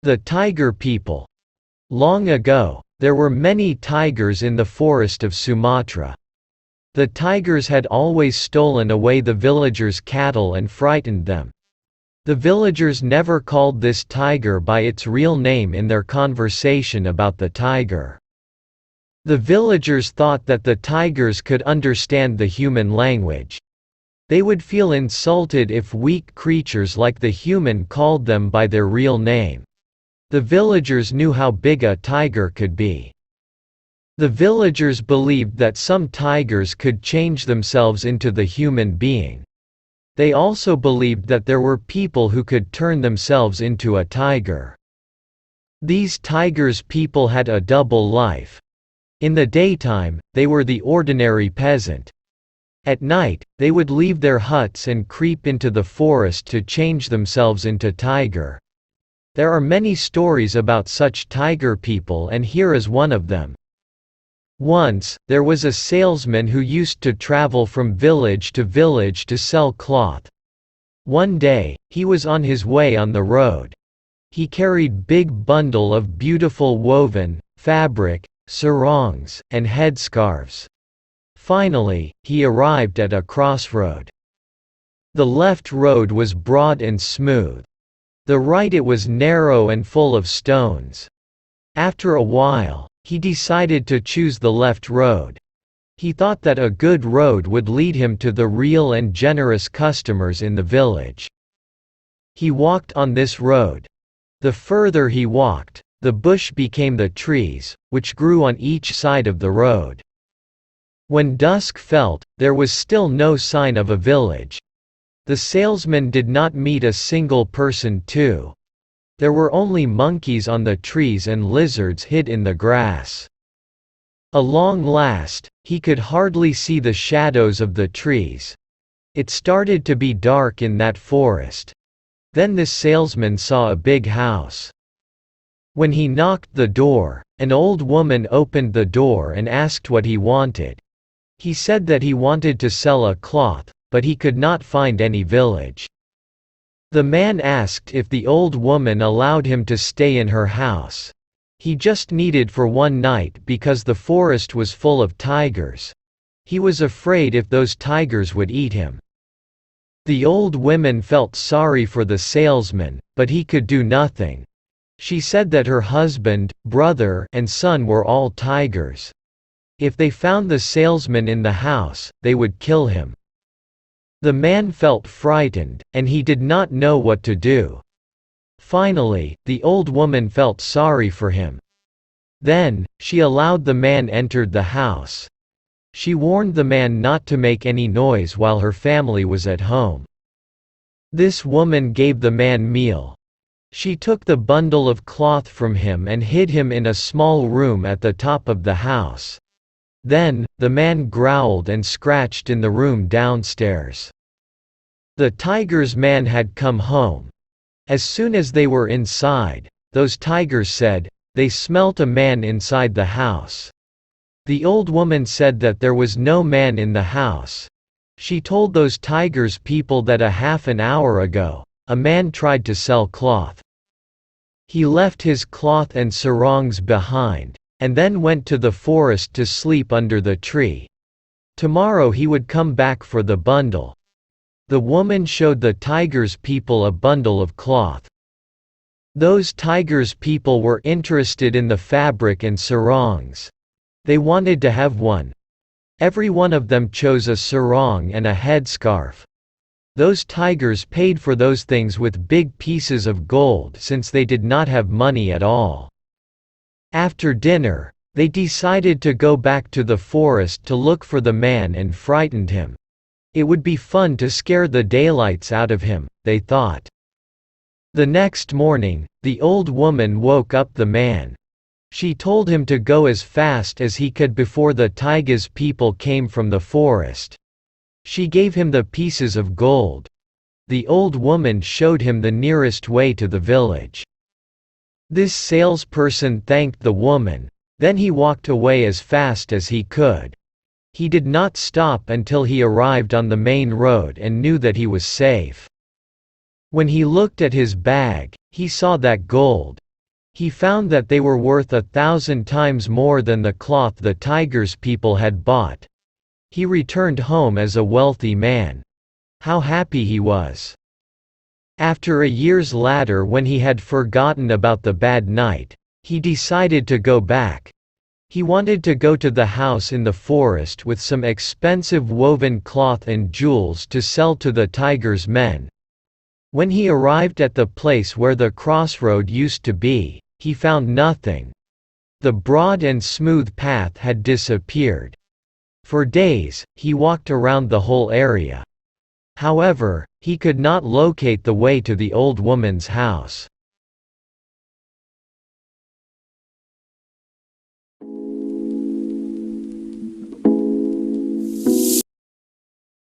The tiger people. Long ago, there were many tigers in the forest of Sumatra. The tigers had always stolen away the villagers' cattle and frightened them. The villagers never called this tiger by its real name in their conversation about the tiger. The villagers thought that the tigers could understand the human language. They would feel insulted if weak creatures like the human called them by their real name. The villagers knew how big a tiger could be. The villagers believed that some tigers could change themselves into the human being. They also believed that there were people who could turn themselves into a tiger. These tigers' people had a double life. In the daytime, they were the ordinary peasant. At night, they would leave their huts and creep into the forest to change themselves into tiger. There are many stories about such tiger people, and here is one of them. Once, there was a salesman who used to travel from village to sell cloth. One day, he was on his way on the road. He carried big bundle of beautiful woven fabric, sarongs, and headscarves. Finally, he arrived at a crossroad. The left road was broad and smooth. The right it was narrow and full of stones. After a while, he decided to choose the left road. He thought that a good road would lead him to the real and generous customers in the village. He walked on this road. The further he walked, the bush became the trees, which grew on each side of the road. When dusk fell, there was still no sign of a village. The salesman did not meet a single person too. There were only monkeys on the trees and lizards hid in the grass. At long last, he could hardly see the shadows of the trees. It started to be dark in that forest. Then the salesman saw a big house. When he knocked the door, an old woman opened the door and asked what he wanted. He said that he wanted to sell a cloth, but he could not find any village. The man asked if the old woman allowed him to stay in her house. He just needed for one night because the forest was full of tigers. He was afraid if those tigers would eat him. The old woman felt sorry for the salesman, but he could do nothing. She said that her husband, brother, and son were all tigers. If they found the salesman in the house, they would kill him. The man felt frightened, and he did not know what to do. Finally, the old woman felt sorry for him. Then, she allowed the man entered the house. She warned the man not to make any noise while her family was at home. This woman gave the man meal. She took the bundle of cloth from him and hid him in a small room at the top of the house. Then, the man growled and scratched in the room downstairs. The tiger's man had come home. As soon as they were inside, those tigers said, they smelt a man inside the house. The old woman said that there was no man in the house. She told those tigers people that a half an hour ago, a man tried to sell cloth. He left his cloth and sarongs behind, and then went to the forest to sleep under the tree. Tomorrow he would come back for the bundle. The woman showed the tigers people a bundle of cloth. Those tigers people were interested in the fabric and sarongs. They wanted to have one. Every one of them chose a sarong and a headscarf. Those tigers paid for those things with big pieces of gold since they did not have money at all. After dinner, they decided to go back to the forest to look for the man and frightened him. It would be fun to scare the daylights out of him, they thought. The next morning, the old woman woke up the man. She told him to go as fast as he could before the tigers people came from the forest. She gave him the pieces of gold. The old woman showed him the nearest way to the village. This salesperson thanked the woman. Then he walked away as fast as he could. He did not stop until he arrived on the main road and knew that he was safe. When he looked at his bag, he saw that gold, He found that they were worth 1,000 times more than the cloth the tiger's people had bought. He returned home as a wealthy man. How happy he was! After a year's later, when he had forgotten about the bad night, he decided to go back. He wanted to go to the house in the forest with some expensive woven cloth and jewels to sell to the tiger's men. When he arrived at the place where the crossroad used to be, he found nothing. The broad and smooth path had disappeared. For days, he walked around the whole area. However, he could not locate the way to the old woman's house.